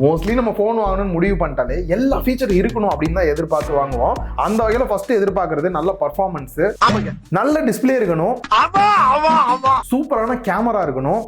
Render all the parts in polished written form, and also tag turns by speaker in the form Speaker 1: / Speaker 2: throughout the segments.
Speaker 1: Mostly நம்ம phone வாங்கணும்னு முடிவு பண்ணிட்டாலே எல்லா ஃபீச்சர் இருக்கணும் அப்படின்னு தான் எதிர்பார்த்து வாங்குவோம். அந்த வகையில் ஃபர்ஸ்ட் எதிர்பார்க்கறது நல்ல பர்ஃபார்மன்ஸ், நல்ல டிஸ்பிளே இருக்கணும், சூப்பரான கேமரா இருக்கணும்,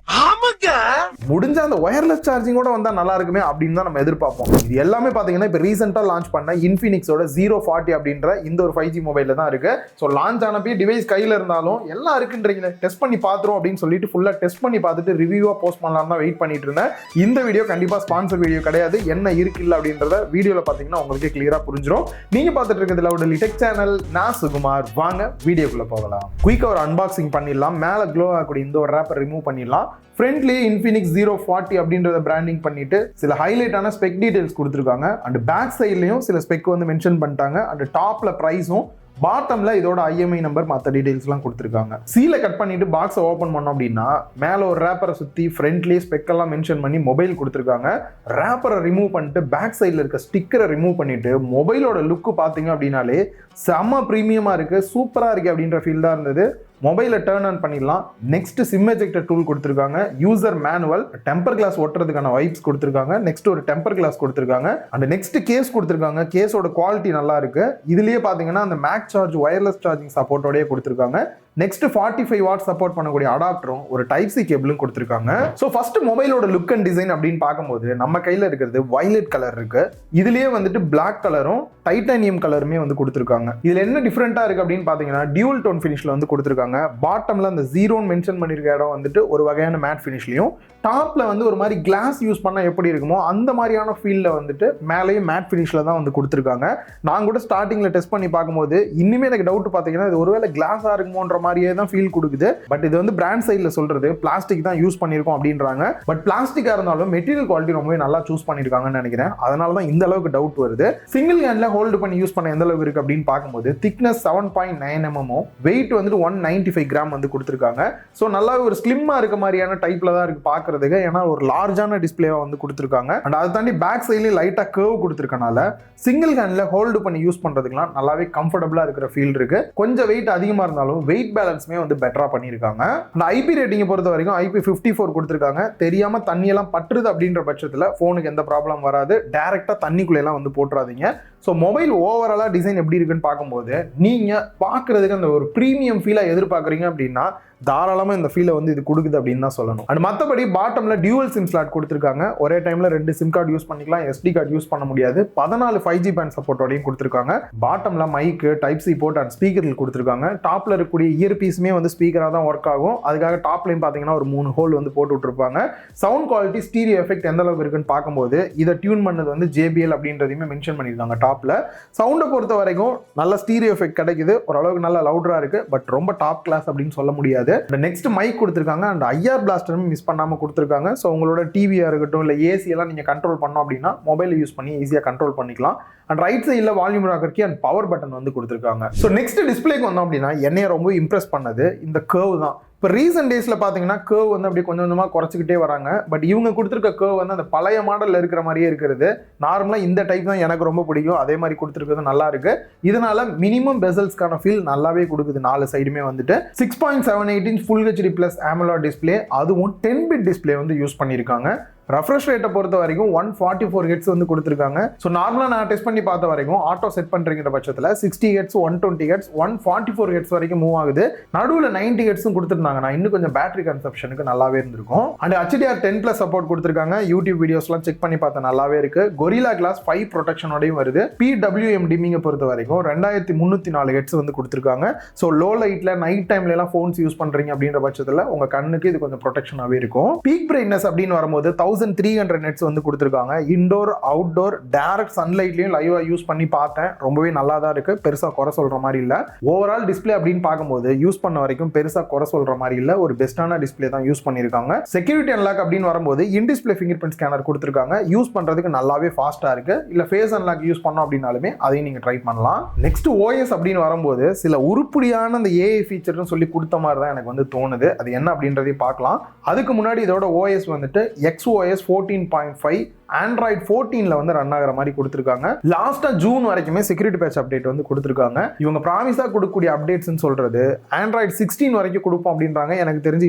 Speaker 1: முடிஞ்ச அந்த ஒயர்லெஸ் சார்ஜிங் கூட வந்தா நல்லா இருக்குமே அப்படின்னு தான் நம்ம எதிர்பார்ப்போம். இது எல்லாமே பாத்தீங்கன்னா இப்ப ரீசெண்டா லான்ச் பண்ண இன்ஃபினிக்ஸோட Zero 40 அப்படின்ற இந்த ஒரு 5G மொபைல்ல தான் இருக்கு. ஸோ லான்ச் ஆனப்பே டிவைஸ் கையில இருந்தாலும் எல்லாம் இருக்குன்றீங்களே, டெஸ்ட் பண்ணி பாத்துரும் அப்படின்னு சொல்லிட்டு ஃபுல்லா டெஸ்ட் பண்ணி பார்த்துட்டு ரிவ்யூவா போஸ்ட் பண்ணலாம் தான் வெயிட் பண்ணிட்டு இருந்தேன். இந்த வீடியோ கண்டிப்பா ஸ்பான்சர் வீடியோ கிடையாது. என்ன இருக்கு இல்ல அப்படின்றத வீடியோல பாத்தீங்கன்னா உங்களுக்கு கிளியரா புரிஞ்சிடும். நீங்க பார்த்துட்டு இருக்கிறதுல ஒரு டெக் சேனல், நான் சுகுமார். வாங்க வீடியோக்குள்ள போகலாம். குயிக்கா ஒரு அன்பாக்சிங் பண்ணிடலாம். மேல க்ளோ ஆகக்கூடிய இந்த ஒரு ரேப்பர் ரிமூவ் பண்ணிடலாம். ஃப்ரண்ட்லி Infinix Zero 40 அப்படின்றத பிராண்டிங் பண்ணிட்டு சில ஹைலைட்டான ஸ்பெக் டீடைல்ஸ் கொடுத்துருக்காங்க. அண்ட் பேக் சைட்லயும் சில ஸ்பெக் வந்து மென்ஷன் பண்ணிட்டாங்க. அண்ட் டாப்ல பிரைஸும், பாட்டம்ல இதோட IMI நம்பர், மற்ற டீடைல்ஸ்லாம் கொடுத்துருக்காங்க. சீலை கட் பண்ணிட்டு பாக்ஸை ஓப்பன் பண்ணோம் அப்படின்னா மேலே ஒரு ரேப்பரை சுற்றி ஃப்ரண்ட்லேயே ஸ்பெக்கெல்லாம் மென்ஷன் பண்ணி மொபைல் கொடுத்துருக்காங்க. ரேப்பரை ரிமூவ் பண்ணிட்டு பேக் சைடில் இருக்க ஸ்டிக்கரை ரிமூவ் பண்ணிட்டு மொபைலோட லுக்கு பார்த்தீங்க அப்படின்னாலே செம்ம ப்ரீமியமாக இருக்குது, சூப்பராக இருக்குது அப்படின்ற ஃபீல் தான் இருந்தது. மொபைலை டர்ன் ஆன் பண்ணிடலாம். நெக்ஸ்ட் சிம் எஜெக்டர் டூல் கொடுத்துருக்காங்க. யூசர் மேனுவல், டெம்பர் கிளாஸ் ஒட்டுறதுக்கான வைப்ஸ் கொடுத்துருக்காங்க. நெக்ஸ்ட் ஒரு டெம்பர் கிளாஸ் கொடுத்துருக்காங்க. அண்ட் நெக்ஸ்ட் கேஸ் கொடுத்துருக்காங்க. கேஸோட குவாலிட்டி நல்லா இருக்கு. இதுலயே பாத்தீங்கன்னா அந்த மேக் சார்ஜ் ஒயர்லெஸ் சார்ஜிங் சப்போர்ட்டோடய கொடுத்துருக்காங்க. நெக்ஸ்ட் 45 வாட் சப்போர்ட் பண்ணக்கூடிய அடாப்டரும் ஒரு டைப் சி கேபிளும் கொடுத்துருக்காங்க. ஸோ ஃபர்ஸ்ட் மொபைலோட லுக் அண்ட் டிசைன் அப்படின்னு பார்க்கும்போது நம்ம கையில் இருக்கிறது வயலட் கலர் இருக்கு. இதுலயே வந்துட்டு பிளாக் கலரும் டைட்டானியம் கலருமே வந்து கொடுத்துருக்காங்க. இதுல என்ன டிஃபரெண்டா இருக்கு அப்படின்னு பாத்தீங்கன்னா டியூல் டோன் ஃபினிஷ்ல வந்து கொடுத்துருக்காங்க. பாட்டம்ல அந்த ஜீரோன்னு மென்ஷன் பண்ணிருக்க இடம் வந்துட்டு ஒரு வகையான மேட் ஃபினிஷ்லையும், டாப்ல வந்து ஒரு மாதிரி கிளாஸ் யூஸ் பண்ணா எப்படி இருக்குமோ அந்த மாதிரியான ஃபீல்ல வந்துட்டு மேலேயும் மேட் ஃபினிஷ்ல தான் வந்து கொடுத்துருக்காங்க. நான் கூட ஸ்டார்டிங்ல டெஸ்ட் பண்ணி பார்க்கும்போது இன்னுமே எனக்கு டவுட் பாத்தீங்கன்னா இது ஒருவேளை கிளாஸா இருக்குமோன்ற மாதிரியே தான் ஃபீல் கொடுக்குது. பட் இது வந்து பிராண்ட் சைட்ல சொல்றது பிளாஸ்டிக் தான் யூஸ் பண்ணிருக்கோம் அப்படின்றாங்க. பட் பிளாஸ்டிக்கா இருந்தாலும் மெட்டீரியல் குவாலிட்டி ரொம்பவே நல்லா சூஸ் பண்ணிருக்காங்கன்னு நினைக்கிறேன். அதனால தான் இந்த அளவுக்கு டவுட் வருது. சிங்கிள் ஹேண்ட்ல ஹோல்டு பண்ணி யூஸ் பண்ண எந்த அளவுக்கு இருக்கு அப்படின்னு பார்க்கும்போது திக்னஸ் 7.9 mm, வெயிட் வந்துட்டு 195 கிராம் வந்து கொடுத்துருக்காங்க. ஸோ நல்லா ஒரு ஸ்லிம்மா இருக்க மாதிரியான டைப்ல தான் இருக்கு பார்க்கறதுக்கு. ஏன்னா ஒரு லார்ஜான டிஸ்பிளேவா வந்து கொடுத்துருக்காங்க. அண்ட் அதை தாண்டி பேக் சைட்லயும் லைட்டா கர்வ் கொடுத்துருக்கனால சிங்கிள் ஹேண்ட்ல ஹோல்டு பண்ணி யூஸ் பண்றதுக்குலாம் நல்லாவே கம்ஃபர்டபுளா இருக்கிற ஃபீல் இருக்கு. கொஞ்சம் வெயிட் அதிகமா இருந்தாலும் வெயிட் பேலன்ஸ்மே வந்து பெட்டரா பண்ணியிருக்காங்க. அந்த IP ரேட்டிங்கை பொறுத்த வரைக்கும் IP54 கொடுத்துருக்காங்க. தெரியாம தண்ணியெல்லாம் பற்றுது அப்படின்ற பட்சத்தில் போனுக்கு எந்த ப்ராப்ளம் வராது. டைரக்டா தண்ணிக்குள்ளெல்லாம் வந்து போட்டுறாதீங்க. ஸோ மொபைல் ஓவராலாக டிசைன் எப்படி இருக்குன்னு பார்க்கும்போது நீங்கள் பார்க்குறதுக்கு அந்த ஒரு ப்ரீமியம் ஃபீலாக எதிர்பார்க்குறீங்க அப்படின்னா தாராளமாக இந்த ஃபீலை வந்து இது கொடுக்குது அப்படின்னு தான் சொல்லணும். அண்ட் மற்றபடி பாட்டமில் டியூவல் சிம் ஸ்லாட் கொடுத்துருக்காங்க. ஒரே டைமில் 2 சிம் கார்டு யூஸ் பண்ணிக்கலாம். SD கார்டு யூஸ் பண்ண முடியாது. 14 5G பேண்ட் சப்போர்ட்டோடையும் கொடுத்துருக்காங்க. பாட்டமில் மைக்கு, டைப் சி போர்ட் அண்ட் ஸ்பீக்கர்கள் கொடுத்துருக்காங்க. டாப்பில் இருக்கக்கூடிய இயர் பீஸுமே வந்து ஸ்பீக்கராக தான் ஒர்க் ஆகும். அதுக்காக டாப்லையும் பார்த்தீங்கன்னா ஒரு 3 ஹோல் வந்து போட்டு விட்டுருப்பாங்க. சவுண்ட் குவாலிட்டி, ஸ்டீரியோ எஃபெக்ட் எந்த அளவுக்கு இருக்குன்னு பார்க்கும்போது இதை டியூன் பண்ணது வந்து JBL அப்படின்றதையுமே மென்ஷன் பண்ணியிருக்காங்க. டாப்ல சவுண்டை பொறுத்த வரைக்கும் நல்ல ஸ்டீரியோ எஃபெக்ட் கிடைக்குது. ஓரளவுக்கு நல்ல லவுடரா இருக்கு. பட் ரொம்ப டாப் கிளாஸ் அப்படின்னு சொல்ல முடியாது. நெக்ஸ்ட் மைக் கொடுத்துருக்காங்க. அண்ட் IR பிளாஸ்டரும் மிஸ் பண்ணாம கொடுத்துருக்காங்க. ஸோ உங்களோட டிவியா இருக்கட்டும் இல்லை ஏசி எல்லாம் நீங்க கண்ட்ரோல் பண்ணோம் அப்படின்னா மொபைல் யூஸ் பண்ணி ஈஸியா கண்ட்ரோல் பண்ணிக்கலாம். அண்ட் ரைட் சைடில் volume rocker key and power button வந்து கொடுத்துருக்காங்க. ஸோ நெக்ஸ்ட் டிஸ்பிளேக்கு வந்தோம் அப்படின்னா என்னைய ரொம்ப இம்ப்ரெஸ் பண்ணது இந்த கர்வ் தான். இப்போ ரீசெண்ட் டேஸில் பார்த்தீங்கன்னா கர்வ் வந்து அப்படியே கொஞ்சம் கொஞ்சமாக குறைச்சிக்கிட்டே வராங்க. பட் இவங்க கொடுத்துருக்க கர்வ் வந்து அந்த பழைய மாடலில் இருக்கிற மாதிரியே இருக்கிறது. நார்மலாக இந்த டைப் தான் எனக்கு ரொம்ப பிடிக்கும். அதே மாதிரி கொடுத்துருக்கிறது நல்லா இருக்கு. இதனால மினிமம் பெசல்ஸ்க்கான ஃபீல் நல்லாவே கொடுக்குது. 4 சைடுமே வந்துட்டு 6.78 inch full HD plus AMOLED display, அதுவும் 10 பிட் டிஸ்பிளே வந்து யூஸ் பண்ணியிருக்காங்க. ரெஃப்ரெஷ் ரேட்டை பொறுத்த வரைக்கும் 144 ஹெட்ஸ் வந்து கொடுத்துருக்காங்க. ஸோ நார்மலாக நான் டெஸ்ட் பண்ணி பார்த்த வரைக்கும் ஆட்டோ செட் பண்ணுறீங்கிற பட்சத்தில் 60 ஹெட்ஸ், 120 ஹெட்ஸ், 144 ஹெட்ஸ் வரைக்கும் மூவ் ஆகுது. நடுவில் 90 ஹெட்ஸும் கொடுத்துருந்தாங்க. நான் இன்னும் கொஞ்சம் பேட்டரி கன்சப்ஷனுக்கு நல்லாவே இருந்திருக்கும். அண்ட் HDR10+ சப்போர்ட் கொடுத்துருக்காங்க. யூடியூப் வீடியோஸ்லாம் செக் பண்ணி பார்த்தா நல்லாவே இருக்கு. கொரில்லா கிளாஸ் 5 ப்ரொடெக்ஷனோடையும் வருது. PWM டிமிங்கை பொறுத்த வரைக்கும் 2304 ஹெட்ஸ் வந்து கொடுத்துருக்காங்க. ஸோ லோ லைட்ல நைட் டைம்ல எல்லாம் ஃபோன்ஸ் யூஸ் பண்றீங்க அப்படின்ற பட்சத்தில் உங்க கண்ணுக்கு இது கொஞ்சம் ப்ரொடெக்ஷனாகவே இருக்கும். பீக் பிரைட்னஸ் அப்படின்னு வரும்போது 1300 நெட்ஸ் வந்து கொடுத்துருக்காங்க. இன்டோர், அவுட்டோர், டைரக்ட் சன்லைட்லயும் லைவா யூஸ் பண்ணி பார்த்தேன். ரொம்பவே நல்லா தான் இருக்கு. பெருசா குறை சொல்ற மாதிரி இல்ல. ஓவரால் டிஸ்பிளே அப்படின்னு பார்க்கும்போது யூஸ் பண்ண வரைக்கும் பெருசா குறை சொல்ற மாதிரி இல்ல. ஒரு பெஸ்டான டிஸ்பிளே தான் யூஸ் பண்ணிருக்காங்க. செக்யூரிட்டி அன்லாக் அப்படின்னு வரும்போது in display finger print scanner கொடுத்துருக்காங்க. யூஸ் பண்றதுக்கு நல்லாவே ஃபாஸ்டா இருக்கு. இல்ல ஃபேஸ் அன்லாக் யூஸ் பண்ணோம் அப்படின்னாலுமே அதையும் நீங்க ட்ரை பண்ணலாம். நெக்ஸ்ட் OS அப்படின்னு வரும்போது சில உருப்படியான அந்த AI ஃபீச்சர்னு சொல்லி கொடுத்த மாதிரி தான் எனக்கு வந்து தோணுது. அது என்ன அப்படின்றதையும் பார்க்கலாம். அதுக்கு முன்னாடி இதோட OS வந்துட்டு XOS 14.5 ஆண்ட்ராய்ட் 14ல வந்து ரன் ஆகிற மாதிரி கொடுத்துருக்காங்க. லாஸ்டா ஜூன் வரைக்குமே செக்யூரிட்டி பேட்ச் அப்டேட் வந்து கொடுத்துருக்காங்க. இவங்க ப்ராமிஸா கொடுக்கக்கூடிய அப்டேட்ஸ்னு சொல்றது ஆண்ட்ராய்ட் 16 வரைக்கும் கொடுப்போம் அப்படின்றாங்க. எனக்கு தெரிஞ்சு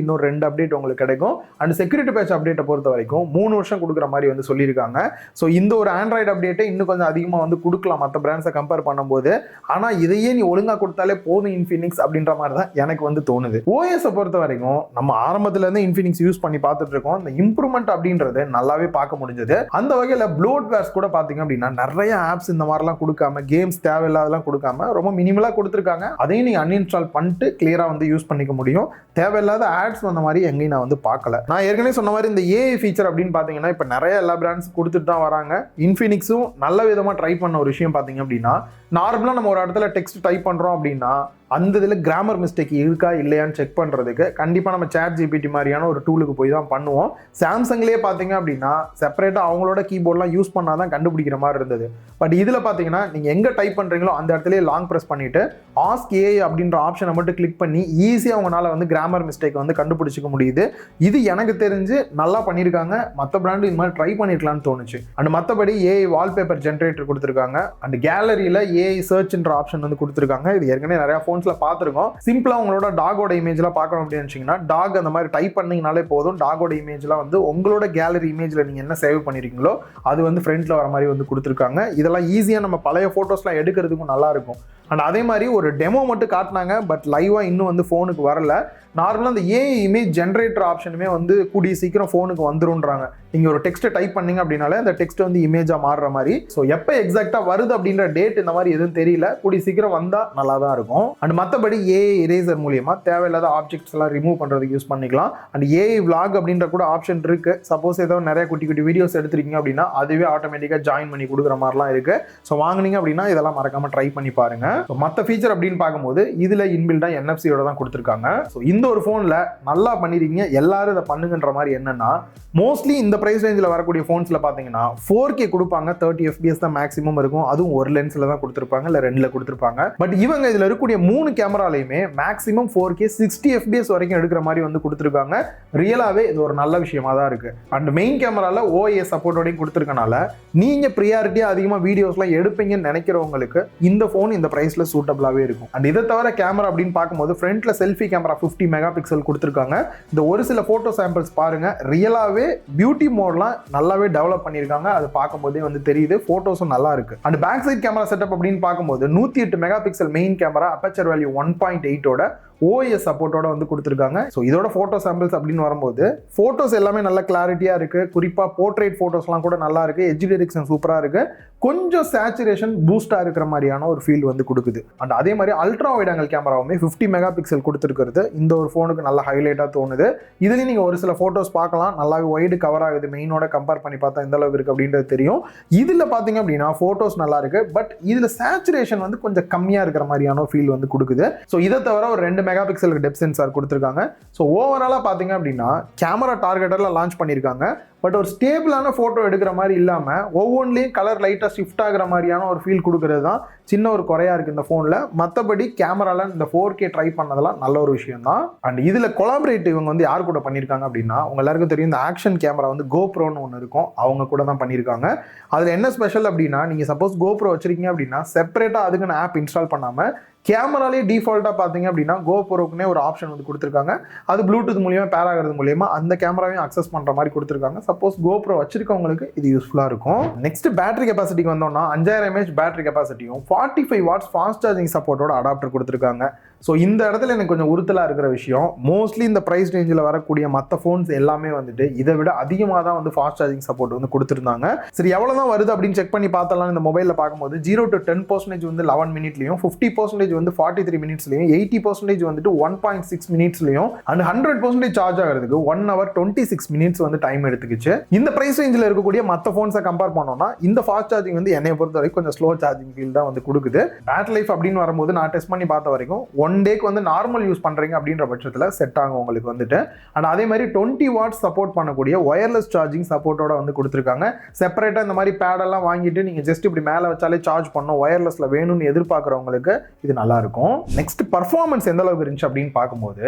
Speaker 1: இன்னும் 2 அப்டேட் உங்களுக்கு கிடைக்கும். அண்ட் செக்யூரிட்டி பேட்ச் அப்டேட்டை பொறுத்த வரைக்கும் 3 வருஷம் கொடுக்குற மாதிரி வந்து சொல்லியிருக்காங்க. ஸோ இந்த ஒரு ஆண்ட்ராய்டு அப்டேட்டை இன்னும் கொஞ்சம் அதிகமாக வந்து கொடுக்கலாம் மற்ற பிராண்ட்ஸை கம்பேர் பண்ணும்போது. ஆனால் இதையே நீ ஒழுங்காக கொடுத்தாலே போதும் இன்ஃபினிக்ஸ் அப்படின்ற மாதிரி தான் எனக்கு வந்து தோணுது. ஓஎஸை பொறுத்த வரைக்கும் நம்ம ஆரம்பத்துல இருந்து இன்ஃபினிக்ஸ் யூஸ் பண்ணி பார்த்துட்டு இருக்கோம். இந்த இம்ப்ரூவ்மெண்ட் அப்படின்றது நல்லாவே பார்க்க முடிஞ்சது. அந்த வகையில் ப்ளோட்வேர்ஸ் கூட பார்த்தீங்க அப்படின்னா நிறைய ஆப்ஸ் இந்த மாதிரிலாம் கொடுக்காம, கேம்ஸ் தேவையில்லாதெல்லாம் கொடுக்காம ரொம்ப மினிமலாக கொடுத்துருக்காங்க. அதையும் நீங்கள் அன்இன்ஸ்டால் பண்ணிட்டு கிளியராக வந்து யூஸ் பண்ணிக்க முடியும். தேவையில்லாத ஆட்ஸ் வந்த மாதிரி எங்கேயும் நான் வந்து பார்க்கல. நான் ஏற்கனவே சொன்ன மாதிரி இந்த ஏஐ ஃபீச்சர் அப்படின்னு பார்த்தீங்கன்னா இப்போ நிறைய எல்லா பிராண்ட்ஸ் கொடுத்துட்டு தான் வராங்க. இன்ஃபினிக்ஸும் நல்ல விதமாக ட்ரை பண்ண ஒரு விஷயம் பார்த்தீங்க அப்படின்னா, நார்மலாக நம்ம ஒரு இடத்துல டெக்ஸ்ட் டைப் பண்ணுறோம் அப்படின்னா அந்த இதில் கிராமர் மிஸ்டேக் இருக்கா இல்லையான்னு செக் பண்ணுறதுக்கு கண்டிப்பாக நம்ம சாட் ஜிபிடி மாதிரியான ஒரு டூலுக்கு போய் தான் பண்ணுவோம். சாம்சங்லேயே பார்த்தீங்க அப்படின்னா செப்பரேட்டாக அவங்களோட கீபோர்ட்லாம் யூஸ் பண்ணால் தான் கண்டுபிடிக்கிற மாதிரி இருந்தது. பட் இதில் பார்த்தீங்கன்னா நீங்கள் எங்கே டைப் பண்ணுறீங்களோ அந்த இடத்துல லாங் ப்ரெஸ் பண்ணிவிட்டு ஆஸ்க் ஏஐ அப்படின்ற ஆப்ஷனை மட்டும் கிளிக் பண்ணி ஈஸியாக அவங்களால வந்து கிராமர் மிஸ்டேக் வந்து கண்டுபிடிச்சிக்க முடியுது. இது எனக்கு தெரிஞ்சு நல்லா பண்ணியிருக்காங்க. மற்ற பிராண்டு இது மாதிரி ட்ரை பண்ணியிருக்கலாம்னு தோணுச்சு. அண்ட் மற்றபடி ஏஐ வால்பேப்பர் ஜென்ரேட்டர் கொடுத்துருக்காங்க. அண்ட் கேலரியில் ஏஐ சர்ச்ன்ற ஆப்ஷன் வந்து கொடுத்துருக்காங்க. இது ஏற்கனவே நிறைய ஃபோன்ஸ்ல பார்த்துருக்கோம். சிம்பிளா உங்களோட டாகோட இமேஜ்லாம் பார்க்கணும் அப்படின்னு நினைச்சீங்கன்னா டாக் அந்த மாதிரி டைப் பண்ணீங்கனாலே போதும். டாகோட இமேஜ்லாம் வந்து உங்களோட கேலரி இமேஜ்ல நீங்க என்ன சேவ் பண்ணிருக்கீங்களோ அது வந்து ஃப்ரண்ட்ல வர மாதிரி வந்து கொடுத்துருக்காங்க. இதெல்லாம் ஈஸியா நம்ம பழைய போட்டோஸ்லாம் எடுக்கிறதுக்கும் நல்லா இருக்கும். அண்ட் அதே மாதிரி ஒரு டெமோ மட்டும் காட்டினாங்க. பட் லைவா இன்னும் வந்து ஃபோனுக்கு வரல. நார்மலாக அந்த ஏஐ இமேஜ் ஜென்ரேட்டர் ஆப்ஷனுமே வந்து கூடிய சீக்கிரம் ஃபோனுக்கு வந்துருன்றாங்க. நீங்கள் ஒரு டெக்ஸ்ட்டை டைப் பண்ணீங்க அப்படின்னாலே அந்த டெக்ஸ்ட் வந்து இமேஜாக மாறுற மாதிரி. ஸோ எப்போ எக்ஸாக்டாக வருது அப்படின்ற டேட் இந்த மாதிரி எதுவும் தெரியல. கூடிய சீக்கிரம் வந்தால் நல்லா தான் இருக்கும். அண்ட் மற்றபடி ஏஐ இரேசர் மூலியமாக தேவையில்லாத ஆப்ஜெக்ட்ஸ் எல்லாம் ரிமூவ் பண்ணுறதுக்கு யூஸ் பண்ணிக்கலாம். அண்ட் ஏஐ vlog அப்படின்ற கூட ஆப்ஷன் இருக்கு. சப்போஸ் ஏதோ நிறைய குட்டி குட்டி வீடியோஸ் எடுத்துருக்கீங்க அப்படின்னா அதுவே ஆட்டோமேட்டிக்காக ஜாயின் பண்ணி கொடுக்குற மாதிரிலாம் இருக்கு. ஸோ வாங்கினீங்க அப்படின்னா இதெல்லாம் மறக்காம ட்ரை பண்ணி பாருங்க. மற்ற ஃபீச்சர் அப்படின்னு பார்க்கும்போது இதில் இன்பில்டா என்எஃப்சியோட தான் கொடுத்துருக்காங்க. ஸோ இந்த ஒரு ஃபோனில் நல்லா பண்ணிருக்கீங்க, எல்லாரும் இதை பண்ணுங்கன்ற மாதிரி என்னன்னா, மோஸ்ட்லி இந்த பிரைஸ் ரேஞ்சில் வரக்கூடிய ஃபோன்ஸில் பார்த்தீங்கன்னா 4K கொடுப்பாங்க. 30 FPS தான் மேக்ஸிமம் இருக்கும். அதுவும் ஒரு லென்ஸில் தான் கொடுத்துருப்பாங்க, இல்லை 2ல கொடுத்துருப்பாங்க. பட் இவங்க இதில் இருக்கக்கூடிய 3 கேமராலையுமே மேக்ஸிமம் 4K 60 FPS வரைக்கும் எடுக்கிற மாதிரி வந்து கொடுத்துருக்காங்க. ரியலாகவே இது ஒரு நல்ல விஷயமா தான் இருக்கு. அண்ட் மெயின் கேமரால OIS சப்போர்ட்டோடையும் கொடுத்துருக்கனால நீங்கள் ப்ரியாரிட்டியாக அதிகமாக வீடியோஸ்லாம் எடுப்பீங்கன்னு நினைக்கிறவங்களுக்கு இந்த ஃபோன் இந்த ப்ரைஸில் சூட்டபிளாகவே இருக்கும். அண்ட் இதை தவிர கேமரா அப்படின்னு பார்க்கும்போது ஃப்ரண்ட்ல செல்ஃபி கேமரா 50 மெகா பிக்சல் கொடுத்துருக்காங்க. இந்த ஒரு சில ஃபோட்டோ சாம்பிள்ஸ் பாருங்க, ரியலாகவே பியூட்டி மோட்லாம் நல்லாவே டெவலப் பண்ணியிருக்காங்க. அது பார்க்கும்போதே வந்து தெரியுது. ஃபோட்டோஸும் நல்லா இருக்கு. And back side camera setup அப்படின்னு பார்க்கும்போது 108 mega pixel main camera, aperture value 1.8ஓட OIS சப்போர்ட்டோட வந்து கொடுத்துருக்காங்க. ஸோ இதோட ஃபோட்டோ சாம்பிள்ஸ் அப்படின்னு வரும்போது ஃபோட்டோஸ் எல்லாமே நல்ல கிளாரிட்டியாக இருக்கு. குறிப்பாக போர்ட்ரேட் ஃபோட்டோஸ்லாம் கூட நல்லா இருக்கு. எட்ஜ் டிரெக்ஷன் சூப்பராக இருக்கு. கொஞ்சம் சேச்சுரேஷன் பூஸ்டாக இருக்கிற மாதிரியான ஒரு ஃபீல் வந்து கொடுக்குது. அண்ட் அதே மாதிரி அல்ட்ரா வைட் ஆங்கிள் கேமராவுமே 50 மெகா பிக்சல் கொடுத்துருக்கிறது இந்த ஒரு ஃபோனுக்கு நல்ல ஹைலைட்டாக தோணுது. இதுலேயும் நீங்கள் ஒரு சில ஃபோட்டோஸ் பார்க்கலாம், நல்லாவே வைடு கவர் ஆகுது. மெயினோட கம்பேர் பண்ணி பார்த்தா எந்த அளவுக்கு இருக்குது அப்படின்றது தெரியும். இதில் பார்த்தீங்க அப்படின்னா ஃபோட்டோஸ் நல்லா இருக்கு. பட் இதில் சேச்சுரேஷன் வந்து கொஞ்சம் கம்மியாக இருக்கிற மாதிரியான ஃபீல் வந்து கொடுக்குது. ஸோ இதை தவிர ஒரு 2 மெகா பிக்சலுக்கு டெப்த் சென்சார் கொடுத்துருக்காங்க. ஸோ ஓவராலாக பார்த்தீங்க அப்படின்னா கேமரா டார்கெட்டரில் லான்ச் பண்ணியிருக்காங்க. பட் ஒரு ஸ்டேபிளான ஃபோட்டோ எடுக்கிற மாதிரி இல்லாமல் ஒவ்வொன்றிலையும் கலர் லைட்டாக ஷிஃப்ட் ஆகிற மாதிரியான ஒரு ஃபீல் கொடுக்குறது தான் சின்ன ஒரு குறையா இருக்குது இந்த ஃபோனில். மற்றபடி கேமரால இந்த 4K ட்ரை பண்ணதெல்லாம் நல்ல ஒரு விஷயம் தான். அண்ட் இதில் கொலாபரேட் இவங்க வந்து யார் கூட பண்ணியிருக்காங்க அப்படின்னா, உங்க எல்லாருக்கும் தெரியும் இந்த ஆக்ஷன் கேமரா வந்து கோப்ரோன்னு ஒன்று இருக்கும், அவங்க கூட தான் பண்ணியிருக்காங்க. அதில் என்ன ஸ்பெஷல் அப்படின்னா, நீங்கள் சப்போஸ் கோப்ரோ வச்சிருக்கீங்க அப்படின்னா செப்பரேட்டாக அதுக்குன்னு ஆப் இன்ஸ்டால் பண்ணாமல் கேமராலே டிஃபால்ட்டாக பார்த்தீங்க அப்படின்னா கோப்ரோக்குனே ஒரு ஆப்ஷன் வந்து கொடுத்துருக்காங்க. அது ப்ளூடூத் மூலியமாக பேர் ஆகிறது மூலியமா அந்த கேமராவையும் அக்சஸ் பண்ணுற மாதிரி கொடுத்துருக்காங்க. சப்போஸ் கோப்ரோ வச்சிருக்கவங்களுக்கு இது யூஸ்ஃபுல்லாக இருக்கும். நெக்ஸ்ட் பேட்டரி கெப்பாசிட்டிக்கு வந்தோம்னா 5000 mAh பேட்டரி கெப்பாசிட்டியும் 45 வாட்ஸ் ஃபாஸ்ட் சார்ஜிங் சப்போர்ட்டோட அடாப்டர் கொடுத்துருக்காங்க. ஸோ இந்த இடத்துல எனக்கு கொஞ்சம் உறுத்தலாக இருக்கிற விஷயம், மோஸ்ட்லி இந்த ப்ரைஸ் ரேஞ்சில் வரக்கூடிய மற்ற ஃபோன்ஸ் எல்லாமே வந்துட்டு இதை விட அதிகமாக தான் வந்து ஃபாஸ்ட் சார்ஜிங் சப்போர்ட் வந்து கொடுத்துருந்தாங்க. சரி எவ்வளோ தான் வருது அப்படின்னு செக் பண்ணி பார்த்தலாம். இந்த மொபைலில் பார்க்கும்போது 0 to 10% வந்து 11 மினிட்லையும், 50% வந்து 43 மினிட்ஸ்லையும், 80% வந்துட்டு 1.6 மினிட்ஸ்லையும், அண்ட் 100% சார்ஜ் ஆகிறதுக்கு 1 hour 26 மினிட்ஸ் வந்து டைம் எடுத்துக்கிச்சு. இந்த ப்ரைஸ் ரேஞ்சில் இருக்கக்கூடிய மற்ற ஃபோன்ஸை கம்பேர் பண்ணோம்னா இந்த ஃபாஸ்ட் சார்ஜிங் வந்து என்னை பொறுத்த வரைக்கும் கொஞ்சம் ஸ்லோ சார்ஜிங் ஃபீல் தான் வந்து கொடுக்குது. பேட்டரி லைஃப் அப்படின்னு வரும்போது நான் டெஸ்ட் பண்ணி பார்த்த வரைக்கும் 1 டேக்கு வந்து நார்மல் யூஸ் பண்றீங்க அப்படின்ற பட்சத்தில் செட் ஆகும் உங்களுக்கு வந்துட்டு. அண்ட் அதே மாதிரி 20 வாட்ஸ் சப்போர்ட் பண்ணக்கூடிய ஒயர்லெஸ் சார்ஜிங் சப்போர்ட்டோட வந்து கொடுத்துருக்காங்க. செப்பரேட்டா இந்த மாதிரி பேடெல்லாம் வாங்கிட்டு நீங்க ஜஸ்ட் இப்படி மேலே வச்சாலே சார்ஜ் பண்ணும், ஒயர்லெஸ்ல வேணும்னு எதிர்பார்க்குறவங்களுக்கு இது நல்லா இருக்கும். நெக்ஸ்ட் பர்ஃபார்மன்ஸ் எந்த அளவுக்கு இருந்துச்சு அப்படின்னு பார்க்கும்போது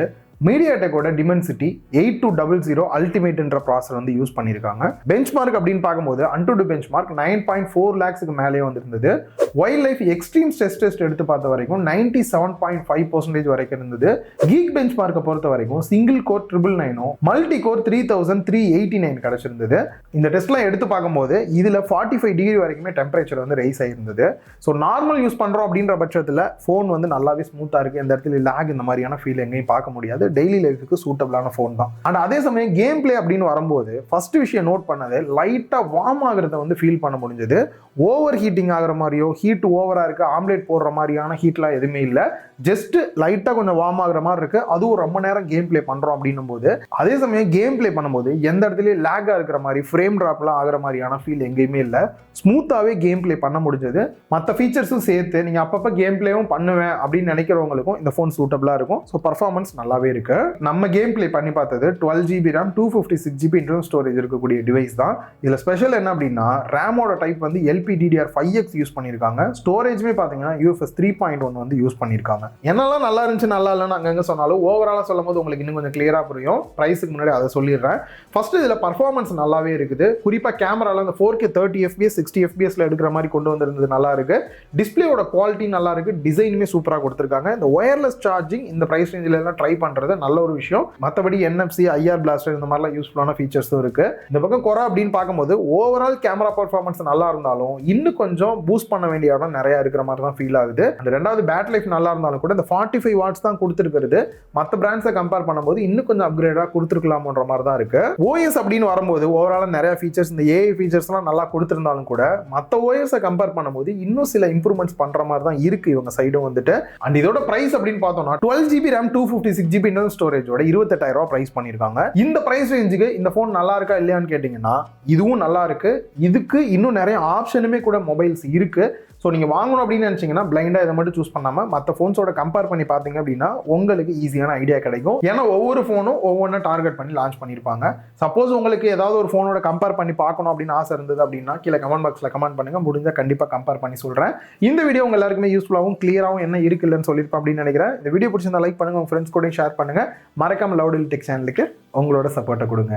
Speaker 1: மீடியாடெக்கோட டிமென்சிட்டி 8200 அல்டிமேட்ன்ற ப்ராசஸர் வந்து யூஸ் பண்ணியிருக்காங்க. பெஞ்ச் மார்க் அப்படின்னு பார்க்கும்போது அன்டு பெஞ்ச் மார்க் 9.4 lakhs மேலேயே வந்திருந்தது. Wild life extreme stress test எடுத்து பார்த்த வரைக்கும் 97.5% வரைக்கும் இருந்தது. கீக் பெஞ்ச் மார்க்கை பொறுத்த வரைக்கும் சிங்கிள் கோர் 999 மல்டி கோர் 3389 கிடைச்சிருந்தது. இந்த டெஸ்ட்லாம் எடுத்து பார்க்கும்போது இதுல 45 டிகிரி வரைக்குமே டெம்பரேச்சர் வந்து ரைஸ் ஆயிருந்தது. ஸோ நார்மல் யூஸ் பண்றோம் அப்படின்ற பட்சத்தில் ஃபோன் வந்து நல்லாவே ஸ்மூத்தா இருக்கு. இந்த இடத்துல லேக் இந்த மாதிரியான ஃபீல் எங்கேயும் பார்க்க முடியாது. டெய்லி லைஃபுக்கு சூட்டபிளான ஃபோன் தான். அண்ட் அதே சமயம் கேம் பிளே அப்படின்னு வரும்போது ஃபர்ஸ்ட் விஷயம் நோட் பண்ணது லைட்டா வார்ம் ஆகிறத வந்து ஃபீல் பண்ண முடிஞ்சது. ஓவர் ஹீட்டிங் ஆகிற மாதிரியோ ஹீட் ஓவரா இருக்கு ஆம்லேட் போடுற மாதிரியான ஹீட்லாம் எதுவுமே இல்லை. ஜஸ்ட் லைட்டா கொஞ்சம் வார்ம் ஆகிற மாதிரி இருக்கு. அதுவும் ரொம்ப நேரம் கேம் பிளே பண்றோம் அப்படின்னும் போது அதே சமயம் கேம் பிளே பண்ணும்போது எந்த இடத்துலயும் லேக்கா இருக்கிற மாதிரி ஃப்ரேம் டிராப்லாம் ஆகிற மாதிரியான ஃபீல் எங்கேயுமே இல்லை. ஸ்மூத்தாவே கேம் பிளே பண்ண முடிஞ்சது. மற்ற ஃபீச்சர்ஸும் சேர்த்து நீங்க அப்பப்ப கேம் பிளேவும் பண்ணுவேன் அப்படின்னு நினைக்கிறவங்களுக்கும் இந்த ஃபோன் சூட்டபிளா இருக்கும். ஸோ பர்ஃபார்மன்ஸ் நல்லாவே இருக்கு. நம்ம கேம் பிளே பண்ணி பார்த்தது 12GB RAM 256GB internal storage இருக்கக்கூடிய டிவைஸ் தான். இதுல ஸ்பெஷல் என்ன அப்படின்னா ரேமோட டைப் வந்து LPDDR5X யூஸ் பண்ணிருக்காங்க. ஸ்டோரேஜ்மே பாத்தீங்கன்னா UFS 3.1 வந்து யூஸ் பண்ணிருக்காங்க. என்னெல்லாம் நல்லா இருந்துச்சு நல்லா இல்லைன்னு அங்கங்க சொன்னாலும் ஓவராலா சொல்லும் போது உங்களுக்கு இன்னும் கொஞ்சம் கிளியரா புரியும். பிரைஸுக்கு முன்னாடி அதை சொல்லிடுறேன். ஃபர்ஸ்ட் இதுல பர்ஃபார்மன்ஸ் நல்லாவே இருக்குது. குறிப்பா கேமரால அந்த 4K 30fps 60fpsல எடுக்கிற மாதிரி கொண்டு வந்திருந்தது நல்லா இருக்கு. டிஸ்பிளேயோட குவாலிட்டி நல்லா இருக்கு. டிசைனுமே சூப்பரா கொடுத்திருக்காங்க. இந்த ஒயர்லெஸ் சார்ஜிங் இந்த பிரைஸ் ரேஞ்சில எல்லாம் ட்ரை பண்றது நல்ல ஒரு விஷயம். மற்றபடி NFC IR பிளாஸ்டர் இந்த மாதிரிலாம் யூஸ்ஃபுல்லான ஃபீச்சர்ஸும் இருக்கு. இந்த பக்கம் குறை அப்படின்னு பார்க்கும்போது ஓவரால் கேமரா பர்ஃபார்மன்ஸ் நல்லா இருந்தாலும் இன்னும் கொஞ்சம் பூஸ்ட் பண்ண வேண்டிய இடம் நிறைய இருக்கிற மாதிரி தான் ஃபீல் ஆகுது. அந்த ரெண்டாவது பேட்டரி லைஃப் நல்லா இருந்தாலும் கூட இந்த 45 வாட்ஸ் தான் கொடுத்துருக்கிறது. மற்ற பிராண்ட்ஸை கம்பேர் பண்ணும்போது இன்னும் கொஞ்சம் அப்கிரேடா கொடுத்துருக்கலாம்ன்ற மாதிரி தான் இருக்கு. OS அப்படின்னு வரும்போது ஓவரால் நிறைய ஃபீச்சர்ஸ் இந்த AI ஃபீச்சர்ஸ்லாம் நல்லா கொடுத்திருந்தாலும் கூட மற்ற OS கம்பேர் பண்ணும்போது இன்னும் சில இம்ப்ரூவ்மெண்ட்ஸ் பண்ற மாதிரி தான் இருக்கு இவங்க சைடும் வந்துட்டு. அண்ட் இதோட பிரைஸ் அப்படின்னு பார்த்தோம்னா 12GB RAM 256GB internal ஸ்டோரேஜோட 28,000 price பண்ணிருக்காங்க. இந்த பிரைஸ் ரேஞ்சுக்கு இந்த போன் நல்லா இருக்கா இல்லையான்னு கேட்டீங்கன்னா இதுவும் நல்லா இருக்கு. இதுக்கு இன்னும் நிறைய ஆப்ஷனுமே கூட மொபைல்ஸ் இருக்கு. ஸோ நீங்கள் வாங்கணும் அப்படின்னு நினச்சிங்கன்னா பிளைண்டாக இதை மட்டும் சூஸ் பண்ணாமல் மற்ற ஃபோன்ஸோட கம்பேர் பண்ணி பார்த்தீங்க அப்படின்னா உங்களுக்கு ஈஸியான ஐடியா கிடைக்கும். ஏன்னா ஒவ்வொரு ஃபோனும் ஒவ்வொன்றும் டார்கெட் பண்ணி லான்ச் பண்ணியிருப்பாங்க. சப்போஸ் உங்களுக்கு ஏதாவது ஒரு ஃபோனோட கம்பேர் பண்ணி பார்க்கணும் அப்படின்னு ஆசை இருந்தது அப்படின்னா கீழே கமெண்ட் பாக்ஸில் கமெண்ட் பண்ணுங்கள். முடிஞ்சால் கண்டிப்பாக கம்பேர் பண்ணி சொல்கிறேன். இந்த வீடியோ உங்கள் எல்லாருக்குமே யூஸ்ஃபுல்லாகவும் கிளியராகவும் என்ன இருக்குல்லன்னு சொல்லியிருப்பேன் அப்படின்னு நினைக்கிறேன். இந்த வீடியோ பிடிச்சிருந்தா லைக் பண்ணுங்கள், உங்கள் ஃப்ரெண்ட்ஸ் கூட ஷேர் பண்ணுங்கள். மறக்காம லவுட் டெக் சேனலுக்கு உங்களோட சப்போர்ட்டை கொடுங்க.